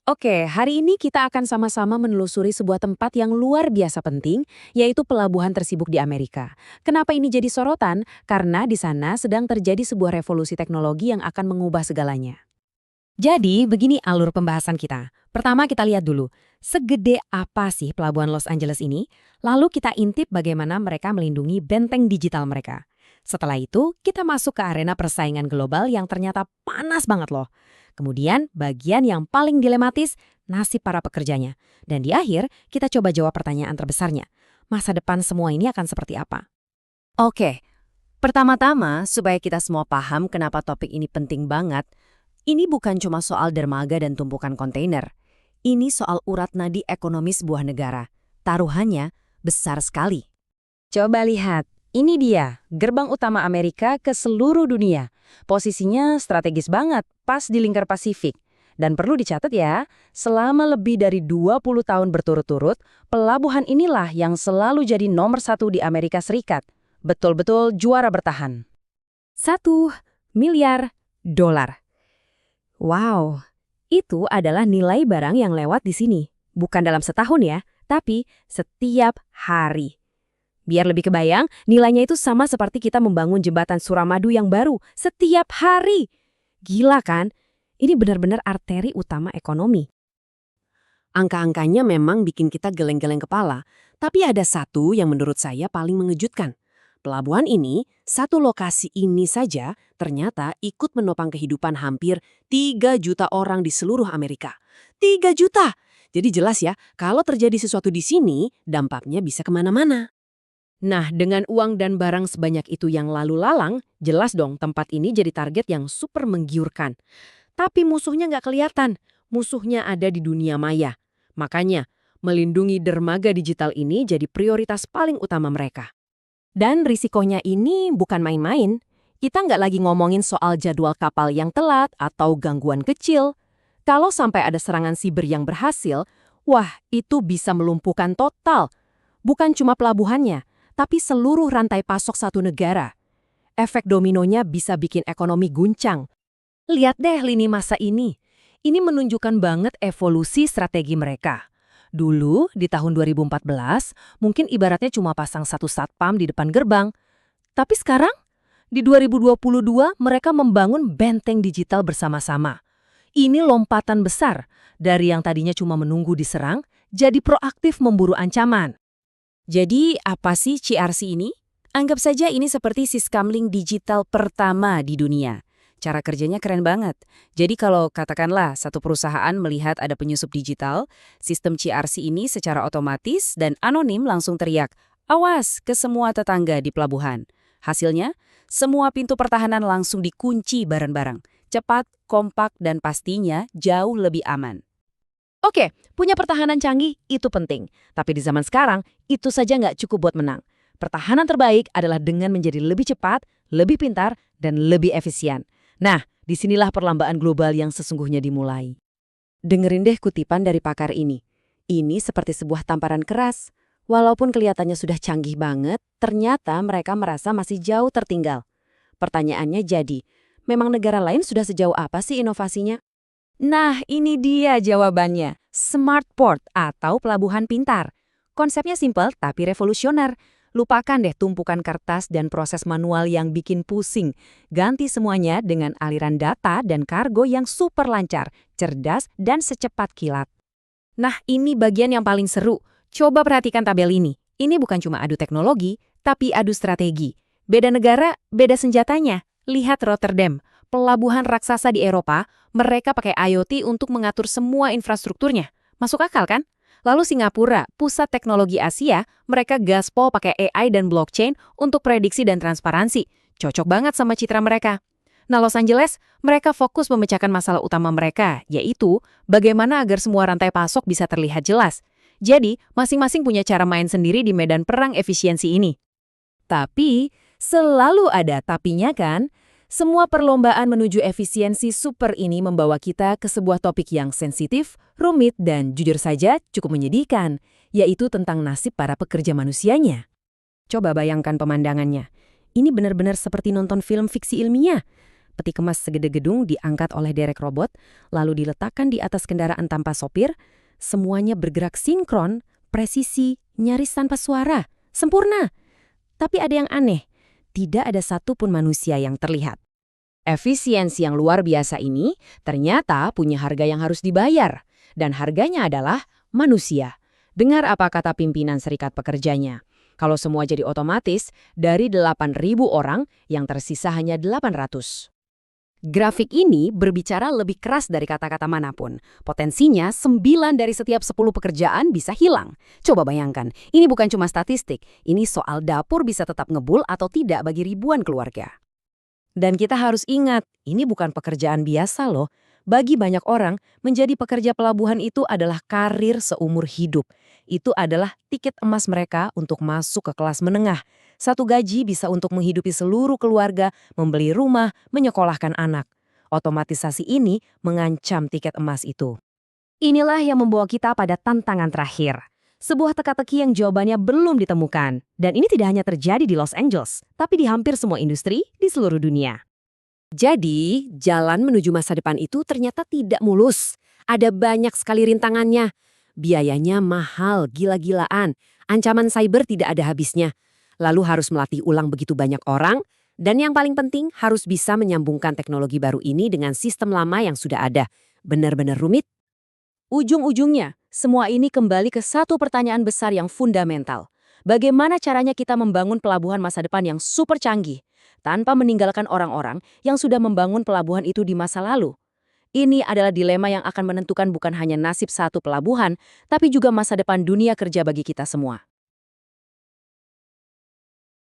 Oke, hari ini kita akan sama-sama menelusuri sebuah tempat yang luar biasa penting, yaitu pelabuhan tersibuk di Amerika. Kenapa ini jadi sorotan? Karena di sana sedang terjadi sebuah revolusi teknologi yang akan mengubah segalanya. Jadi, begini alur pembahasan kita. Pertama kita lihat dulu, segede apa sih pelabuhan Los Angeles ini? Lalu kita intip bagaimana mereka melindungi benteng digital mereka. Setelah itu, kita masuk ke arena persaingan global yang ternyata panas banget loh. Kemudian, bagian yang paling dilematis, nasib para pekerjanya. Dan di akhir, kita coba jawab pertanyaan terbesarnya. Masa depan semua ini akan seperti apa? Oke, pertama-tama supaya kita semua paham kenapa topik ini penting banget, ini bukan cuma soal dermaga dan tumpukan kontainer. Ini soal urat nadi ekonomi sebuah negara. Taruhannya besar sekali. Coba lihat, ini dia, gerbang utama Amerika ke seluruh dunia. Posisinya strategis banget, pas di lingkar Pasifik. Dan perlu dicatat ya, selama lebih dari 20 tahun berturut-turut, pelabuhan inilah yang selalu jadi nomor satu di Amerika Serikat. Betul-betul juara bertahan. 1 miliar dolar. Wow, itu adalah nilai barang yang lewat di sini. Bukan dalam setahun ya, tapi setiap hari. Biar lebih kebayang, nilainya itu sama seperti kita membangun jembatan Suramadu yang baru setiap hari. Gila kan? Ini benar-benar arteri utama ekonomi. Angka-angkanya memang bikin kita geleng-geleng kepala, tapi ada satu yang menurut saya paling mengejutkan. Pelabuhan ini, satu lokasi ini saja ternyata ikut menopang kehidupan hampir 3 juta orang di seluruh Amerika. 3 juta! Jadi jelas ya, kalau terjadi sesuatu di sini, dampaknya bisa kemana-mana. Nah, dengan uang dan barang sebanyak itu yang lalu lalang, jelas dong tempat ini jadi target yang super menggiurkan. Tapi musuhnya nggak kelihatan. Musuhnya ada di dunia maya. Makanya, melindungi dermaga digital ini jadi prioritas paling utama mereka. Dan risikonya ini bukan main-main. Kita nggak lagi ngomongin soal jadwal kapal yang telat atau gangguan kecil. Kalau sampai ada serangan siber yang berhasil, wah, itu bisa melumpuhkan total. Bukan cuma pelabuhannya, tapi seluruh rantai pasok satu negara. Efek dominonya bisa bikin ekonomi guncang. Lihat deh lini masa ini. Ini menunjukkan banget evolusi strategi mereka. Dulu, di tahun 2014, mungkin ibaratnya cuma pasang satu satpam di depan gerbang. Tapi sekarang, di 2022, mereka membangun benteng digital bersama-sama. Ini lompatan besar, dari yang tadinya cuma menunggu diserang, jadi proaktif memburu ancaman. Jadi, apa sih CRC ini? Anggap saja ini seperti siskamling digital pertama di dunia. Cara kerjanya keren banget. Jadi kalau katakanlah satu perusahaan melihat ada penyusup digital, sistem CRC ini secara otomatis dan anonim langsung teriak, "Awas ke semua tetangga di pelabuhan." Hasilnya, semua pintu pertahanan langsung dikunci bareng-bareng. Cepat, kompak, dan pastinya jauh lebih aman. Oke, punya pertahanan canggih itu penting. Tapi di zaman sekarang, itu saja nggak cukup buat menang. Pertahanan terbaik adalah dengan menjadi lebih cepat, lebih pintar, dan lebih efisien. Nah, disinilah perlombaan global yang sesungguhnya dimulai. Dengerin deh kutipan dari pakar ini. Ini seperti sebuah tamparan keras. Walaupun kelihatannya sudah canggih banget, ternyata mereka merasa masih jauh tertinggal. Pertanyaannya jadi, memang negara lain sudah sejauh apa sih inovasinya? Nah, ini dia jawabannya. Smart Port atau pelabuhan pintar. Konsepnya simpel tapi revolusioner. Lupakan deh tumpukan kertas dan proses manual yang bikin pusing. Ganti semuanya dengan aliran data dan kargo yang super lancar, cerdas, dan secepat kilat. Nah, ini bagian yang paling seru. Coba perhatikan tabel ini. Ini bukan cuma adu teknologi, tapi adu strategi. Beda negara, beda senjatanya. Lihat Rotterdam. Pelabuhan raksasa di Eropa, mereka pakai IoT untuk mengatur semua infrastrukturnya. Masuk akal kan? Lalu Singapura, pusat teknologi Asia, mereka gaspol pakai AI dan blockchain untuk prediksi dan transparansi. Cocok banget sama citra mereka. Nah, Los Angeles, mereka fokus memecahkan masalah utama mereka, yaitu bagaimana agar semua rantai pasok bisa terlihat jelas. Jadi, masing-masing punya cara main sendiri di medan perang efisiensi ini. Tapi, selalu ada tapinya kan? Semua perlombaan menuju efisiensi super ini membawa kita ke sebuah topik yang sensitif, rumit, dan jujur saja cukup menyedihkan, yaitu tentang nasib para pekerja manusianya. Coba bayangkan pemandangannya. Ini benar-benar seperti nonton film fiksi ilmiah. peti kemas segede gedung diangkat oleh derek robot, lalu diletakkan di atas kendaraan tanpa sopir, semuanya bergerak sinkron, presisi, nyaris tanpa suara. Sempurna. Tapi ada yang aneh, tidak ada satupun manusia yang terlihat. Efisiensi yang luar biasa ini ternyata punya harga yang harus dibayar. Dan harganya adalah manusia. Dengar apa kata pimpinan serikat pekerjanya. Kalau semua jadi otomatis, dari 8.000 orang, yang tersisa hanya 800. Grafik ini berbicara lebih keras dari kata-kata manapun. Potensinya 9 dari setiap 10 pekerjaan bisa hilang. Coba bayangkan, ini bukan cuma statistik, ini soal dapur bisa tetap ngebul atau tidak bagi ribuan keluarga. Dan kita harus ingat, ini bukan pekerjaan biasa loh. Bagi banyak orang, menjadi pekerja pelabuhan itu adalah karir seumur hidup. Itu adalah tiket emas mereka untuk masuk ke kelas menengah. Satu gaji bisa untuk menghidupi seluruh keluarga, membeli rumah, menyekolahkan anak. Otomatisasi ini mengancam tiket emas itu. Inilah yang membawa kita pada tantangan terakhir. Sebuah teka-teki yang jawabannya belum ditemukan. Dan ini tidak hanya terjadi di Los Angeles, tapi di hampir semua industri di seluruh dunia. Jadi, jalan menuju masa depan itu ternyata tidak mulus. Ada banyak sekali rintangannya. Biayanya mahal, gila-gilaan. Ancaman cyber tidak ada habisnya. Lalu harus melatih ulang begitu banyak orang. Dan yang paling penting, harus bisa menyambungkan teknologi baru ini dengan sistem lama yang sudah ada. Benar-benar rumit. Ujung-ujungnya, semua ini kembali ke satu pertanyaan besar yang fundamental. Bagaimana caranya kita membangun pelabuhan masa depan yang super canggih, tanpa meninggalkan orang-orang yang sudah membangun pelabuhan itu di masa lalu? Ini adalah dilema yang akan menentukan bukan hanya nasib satu pelabuhan, tapi juga masa depan dunia kerja bagi kita semua.